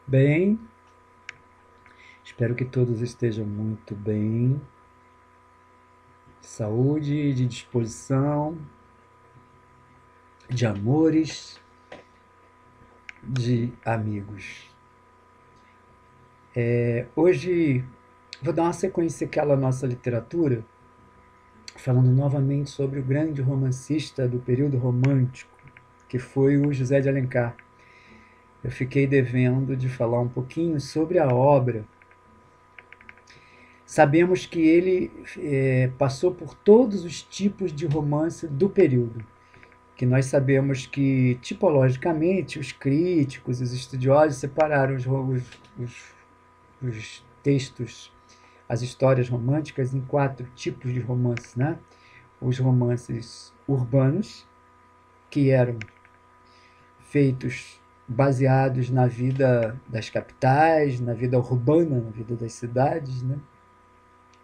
Bem, espero que todos estejam muito bem, de saúde, de disposição, de amores, de amigos. Hoje vou dar uma sequência àquela nossa literatura, falando novamente sobre o grande romancista do período romântico, que foi o José de Alencar. Eu fiquei devendo de falar um pouquinho sobre a obra. Sabemos que ele passou por todos os tipos de romance do período, que nós sabemos que, tipologicamente, os críticos, os estudiosos separaram os textos, as histórias românticas, em quatro tipos de romances, né? Os romances urbanos, que eram feitos baseados na vida das capitais, na vida urbana, na vida das cidades, né?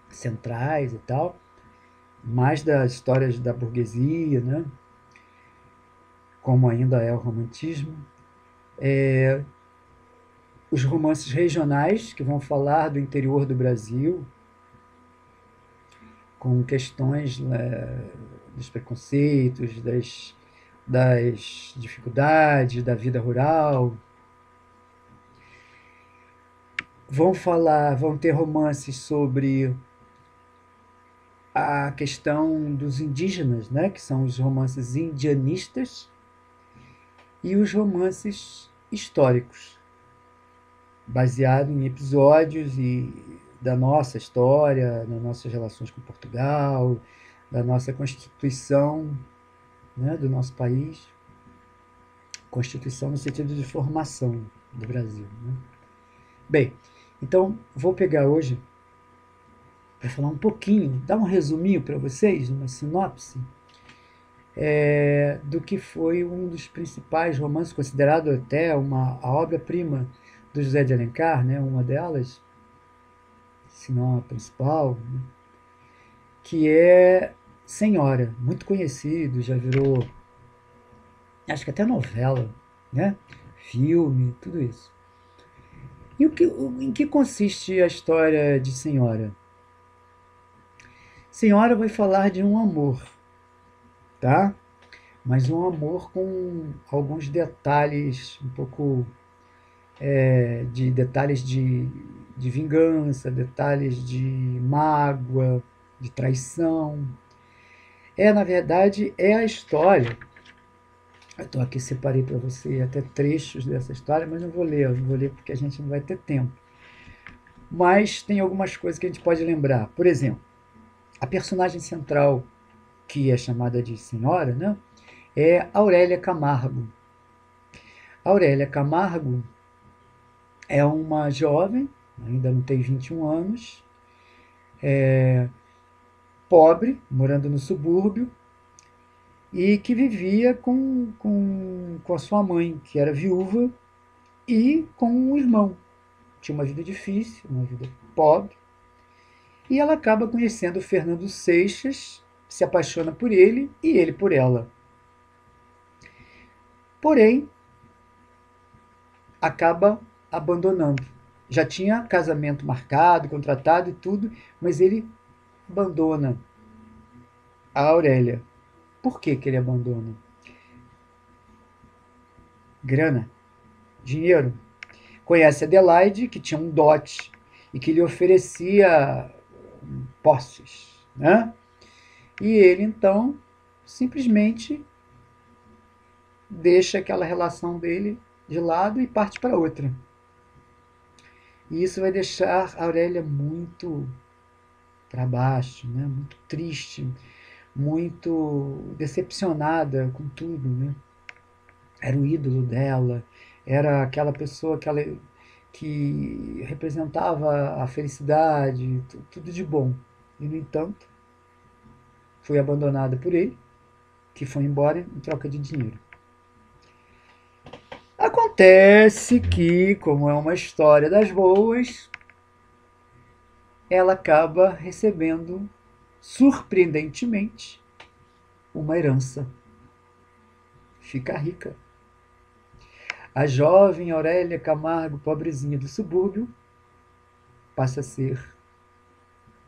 Centrais e tal, mais das histórias da burguesia, né? Como ainda é o romantismo. Os romances regionais, que vão falar do interior do Brasil, com questões dos preconceitos, das dificuldades da vida rural. Vão ter romances sobre a questão dos indígenas, né, que são os romances indianistas, e os romances históricos, baseado em episódios da nossa história, das nossas relações com Portugal, da nossa Constituição, né, do nosso país. Constituição no sentido de formação do Brasil. Né? Bem, então vou pegar hoje para falar um pouquinho, dar um resuminho para vocês, uma sinopse, do que foi um dos principais romances, considerado até a obra-prima do José de Alencar, né, uma delas, se não a principal, né, que é Senhora, muito conhecido, já virou, acho que até novela, né, filme, tudo isso. E em que consiste a história de Senhora? Senhora vai falar de um amor, tá? Mas um amor com alguns detalhes um pouco de detalhes de vingança, detalhes de mágoa, de traição. Na verdade, é a história. Eu estou aqui, separei para você até trechos dessa história, mas eu não vou ler porque a gente não vai ter tempo. Mas tem algumas coisas que a gente pode lembrar. Por exemplo, a personagem central, que é chamada de Senhora, né, é Aurélia Camargo. Aurélia Camargo é uma jovem, ainda não tem 21 anos, pobre, morando no subúrbio, e que vivia com a sua mãe, que era viúva, e com um irmão. Tinha uma vida difícil, uma vida pobre, e ela acaba conhecendo o Fernando Seixas, se apaixona por ele e ele por ela. Porém, acaba abandonando. Já tinha casamento marcado, contratado e tudo, mas ele abandona a Aurélia. Por que, que ele abandona? Grana, dinheiro. Conhece Adelaide, que tinha um dote e que lhe oferecia posses, né? E ele então simplesmente deixa aquela relação dele de lado e parte para outra. E isso vai deixar a Aurélia muito para baixo, né? Muito triste, muito decepcionada com tudo, né? Era o ídolo dela, era aquela pessoa que representava a felicidade, tudo de bom. E, no entanto, foi abandonada por ele, que foi embora em troca de dinheiro. Acontece que, como é uma história das boas, ela acaba recebendo, surpreendentemente, uma herança. Fica rica. A jovem Aurélia Camargo, pobrezinha do subúrbio, passa a ser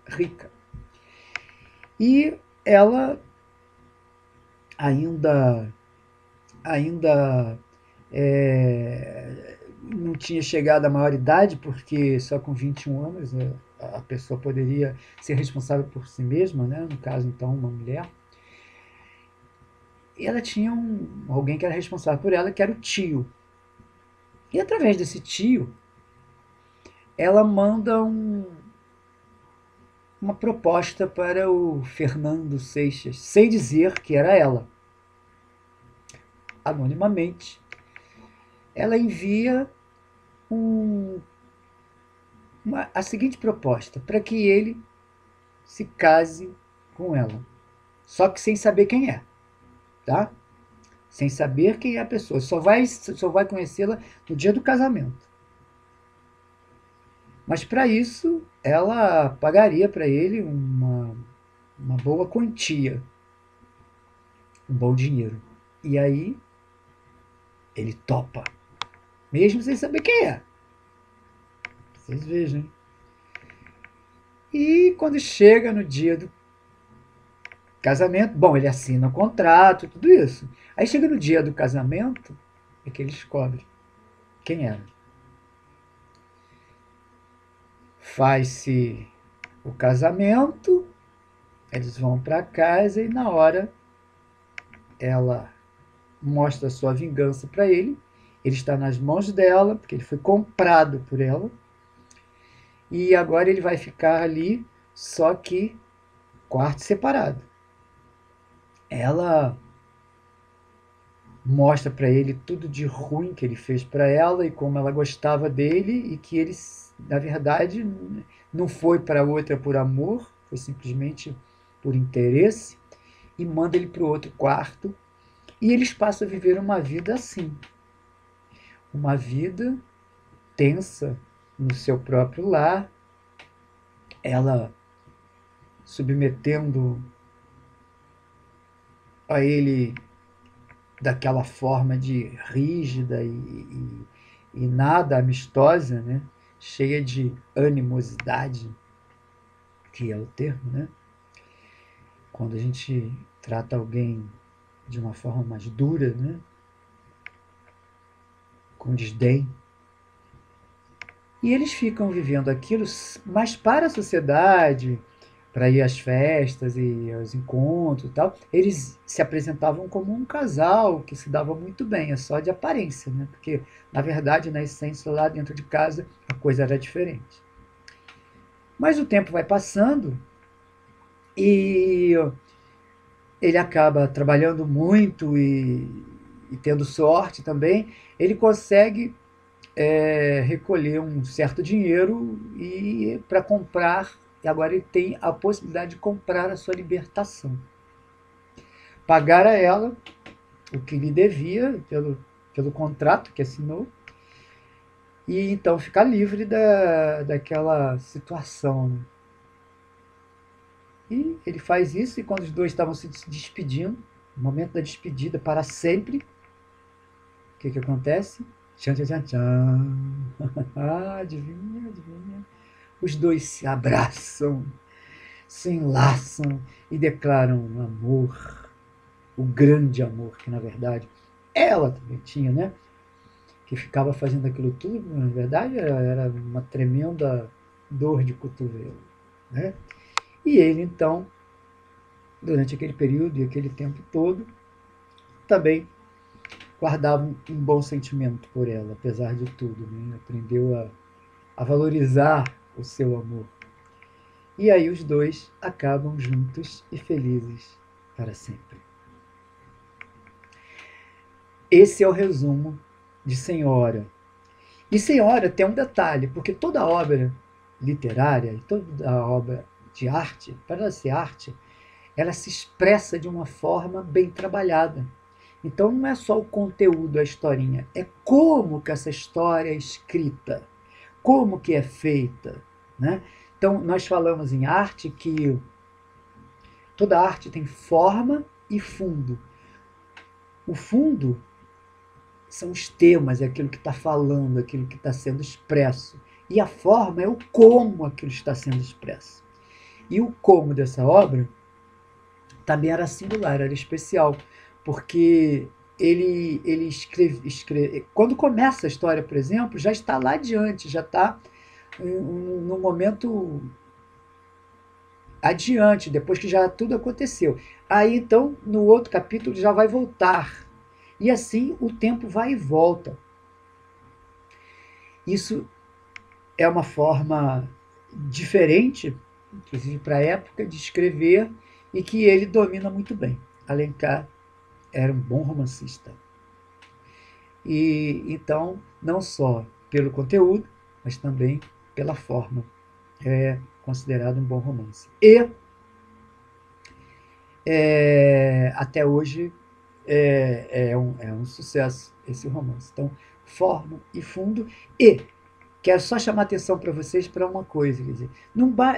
rica. E ela ainda não tinha chegado à maioridade, porque só com 21 anos a pessoa poderia ser responsável por si mesma, né? No caso, então, uma mulher. E ela tinha alguém que era responsável por ela, que era o tio. E através desse tio, ela manda uma proposta para o Fernando Seixas, sem dizer que era ela. Anonimamente, ela envia a seguinte proposta, para que ele se case com ela. Só que sem saber quem é, tá? Sem saber quem é a pessoa. Só vai conhecê-la no dia do casamento. Mas para isso, ela pagaria para ele uma boa quantia, um bom dinheiro. E aí, ele topa, mesmo sem saber quem é. Vocês vejam, hein? E quando chega no dia do casamento, bom, ele assina o contrato, tudo isso. Aí chega no dia do casamento, é que ele descobre quem era. Faz-se o casamento, eles vão para casa e na hora ela mostra sua vingança para ele. Ele está nas mãos dela, porque ele foi comprado por ela. E agora ele vai ficar ali, só que quarto separado. Ela mostra para ele tudo de ruim que ele fez para ela e como ela gostava dele e que ele, na verdade, não foi para outra por amor, foi simplesmente por interesse, e manda ele para o outro quarto e eles passam a viver uma vida assim, uma vida tensa no seu próprio lar, ela submetendo a ele daquela forma de rígida e nada amistosa, né? Cheia de animosidade, que é o termo, né? Quando a gente trata alguém de uma forma mais dura, né? Com desdém. E eles ficam vivendo aquilo, mas para a sociedade, para ir às festas e aos encontros e tal, eles se apresentavam como um casal que se dava muito bem, é só de aparência, né? Porque, na verdade, na essência, lá dentro de casa, a coisa era diferente. Mas o tempo vai passando e ele acaba trabalhando muito e tendo sorte também, ele consegue recolher um certo dinheiro e para comprar, e agora ele tem a possibilidade de comprar a sua libertação. Pagar a ela o que lhe devia pelo contrato que assinou, e então ficar livre daquela situação. Né? E ele faz isso, e quando os dois estavam se despedindo, no momento da despedida para sempre, o que acontece? Tchan, tchan, tchan, tchan. Adivinha, adivinha. Os dois se abraçam, se enlaçam e declaram um amor, o grande amor que, na verdade, ela também tinha, né? Que ficava fazendo aquilo tudo, na verdade, era uma tremenda dor de cotovelo, né? E ele, então, durante aquele período e aquele tempo todo, também guardava um bom sentimento por ela, apesar de tudo, né? Aprendeu a valorizar o seu amor. E aí os dois acabam juntos e felizes para sempre. Esse é o resumo de Senhora. E Senhora tem um detalhe, porque toda obra literária e toda obra de arte, para ela ser arte, ela se expressa de uma forma bem trabalhada. Então não é só o conteúdo, a historinha, é como que essa história é escrita, como que é feita, né? Então nós falamos em arte que toda arte tem forma e fundo. O fundo são os temas, é aquilo que está falando, aquilo que está sendo expresso. E a forma é o como aquilo está sendo expresso. E o como dessa obra também era singular, era especial, porque ele escreve, quando começa a história, por exemplo, já está lá adiante, já está no momento adiante, depois que já tudo aconteceu. Aí então, no outro capítulo, já vai voltar. E assim o tempo vai e volta. Isso é uma forma diferente, inclusive para a época, de escrever e que ele domina muito bem. Alencar era um bom romancista. E então, não só pelo conteúdo, mas também pela forma, é considerado um bom romance. E até hoje é um sucesso esse romance. Então, forma e fundo. E quero só chamar atenção para vocês para uma coisa, quer dizer,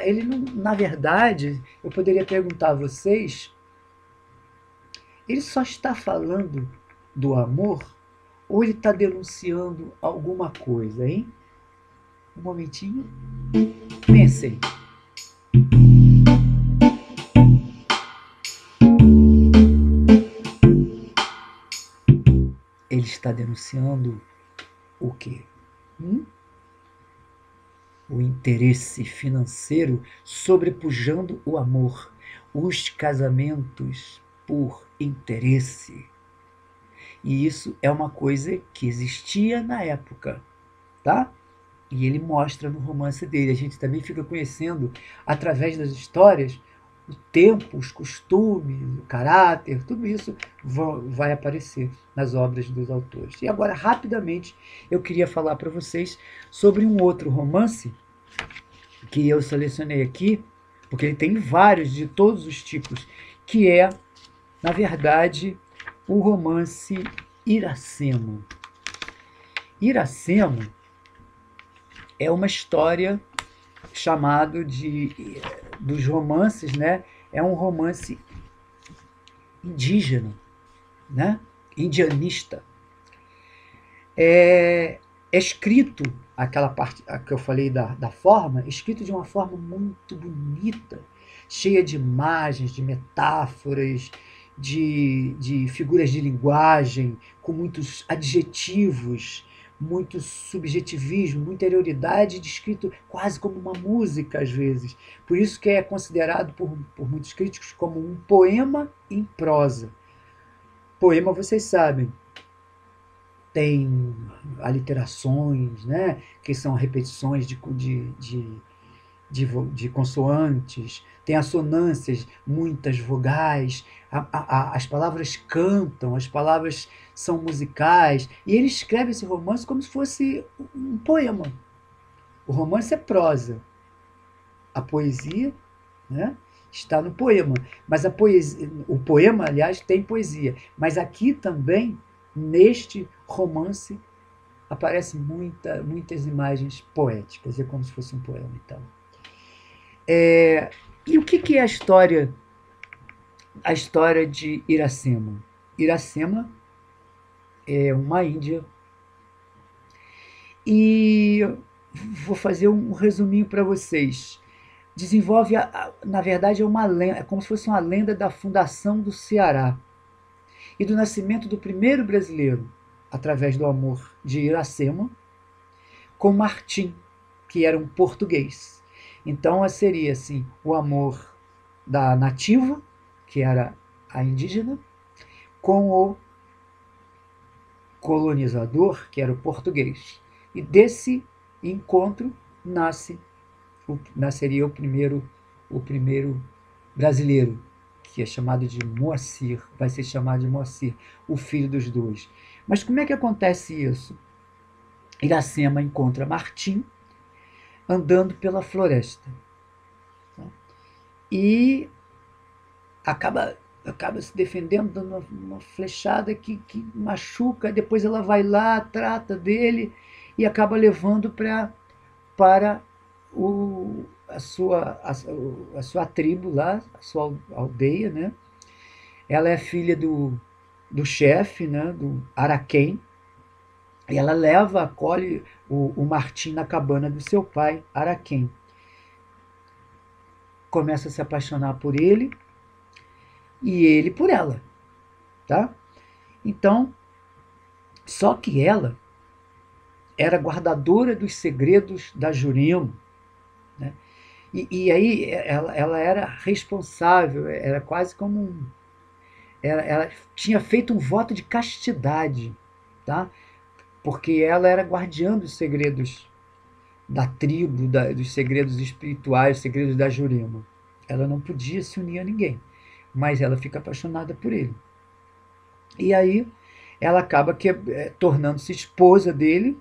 ele não, na verdade, eu poderia perguntar a vocês, ele só está falando do amor ou ele está denunciando alguma coisa, hein? Um momentinho. Pensem. Ele está denunciando o quê? O interesse financeiro sobrepujando o amor, os casamentos por interesse. E isso é uma coisa que existia na época, tá? E ele mostra no romance dele. A gente também fica conhecendo, através das histórias, o tempo, os costumes, o caráter, tudo isso vai aparecer nas obras dos autores. E agora, rapidamente, eu queria falar para vocês sobre um outro romance que eu selecionei aqui, porque ele tem vários de todos os tipos, que é, na verdade, o romance Iracema. Iracema é uma história chamado dos romances, né? É um romance indígena, né? Indianista. É escrito, aquela parte que eu falei da forma, escrito de uma forma muito bonita, cheia de imagens, de metáforas, de figuras de linguagem, com muitos adjetivos, muito subjetivismo, muita interioridade, descrito quase como uma música às vezes. Por isso que é considerado por muitos críticos como um poema em prosa. Poema, vocês sabem, tem aliterações, né, que são repetições de consoantes, tem assonâncias, muitas vogais, as palavras cantam, as palavras são musicais, e ele escreve esse romance como se fosse um poema. O romance é prosa, a poesia, né, está no poema, mas a poesia, o poema, aliás, tem poesia, mas aqui também, neste romance, aparecem muitas imagens poéticas, é como se fosse um poema, então. E o que é a história de Iracema? Iracema é uma índia e vou fazer um resuminho para vocês. Desenvolve, na verdade, é como se fosse uma lenda da fundação do Ceará e do nascimento do primeiro brasileiro, através do amor de Iracema, com Martim, que era um português. Então seria assim, o amor da nativa, que era a indígena, com o colonizador, que era o português. E desse encontro nasceria o primeiro brasileiro, que é chamado de Moacir, vai ser chamado de Moacir, o filho dos dois. Mas como é que acontece isso? Iracema encontra Martim andando pela floresta e acaba se defendendo, dando uma flechada que machuca, depois ela vai lá, trata dele e acaba levando para a sua tribo lá, a sua aldeia, né? Ela é filha do chefe, né, do Araquém, E ela acolhe o Martim na cabana do seu pai, Araquém. Começa a se apaixonar por ele e ele por ela, tá? Então, só que ela era guardadora dos segredos da Jurema, né? E aí ela era responsável, era quase como ela tinha feito um voto de castidade, tá? Porque ela era guardiã dos segredos da tribo, dos segredos espirituais, dos segredos da Jurema. Ela não podia se unir a ninguém, mas ela fica apaixonada por ele. E aí ela acaba tornando-se esposa dele.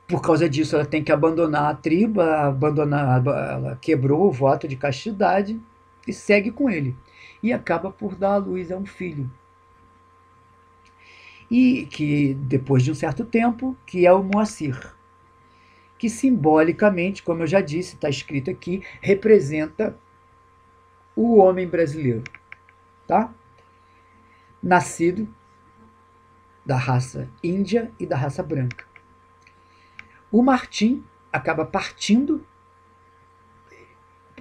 Por causa disso, ela tem que abandonar a tribo, ela quebrou o voto de castidade e segue com ele. E acaba por dar à luz a um filho. E que, depois de um certo tempo, que é o Moacir, que simbolicamente, como eu já disse, está escrito aqui, representa o homem brasileiro, tá? Nascido da raça índia e da raça branca. O Martim acaba partindo,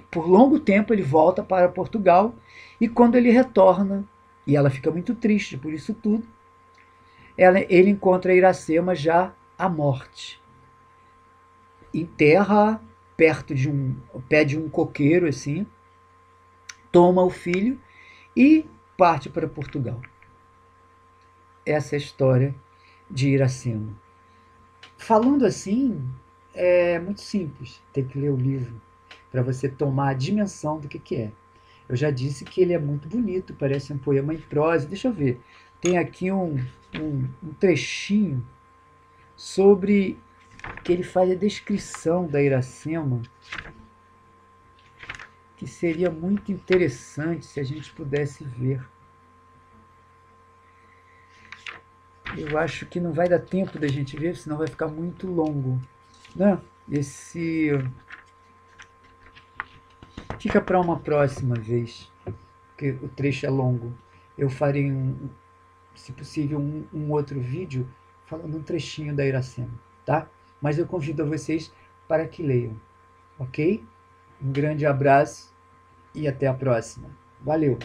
por longo tempo ele volta para Portugal, e quando ele retorna, e ela fica muito triste por isso tudo, ele encontra Iracema já à morte. Enterra perto de pé de um coqueiro, assim, toma o filho e parte para Portugal. Essa é a história de Iracema. Falando assim, é muito simples ter que ler o livro para você tomar a dimensão do que é. Eu já disse que ele é muito bonito, parece um poema em prosa. Deixa eu ver. Tem aqui um trechinho sobre que ele faz a descrição da Iracema, que seria muito interessante se a gente pudesse ver. Eu acho que não vai dar tempo da gente ver, senão vai ficar muito longo, né? Fica para uma próxima vez, porque o trecho é longo. Eu farei, se possível, um outro vídeo falando um trechinho da Iracema, tá? Mas eu convido a vocês para que leiam, ok? Um grande abraço e até a próxima. Valeu!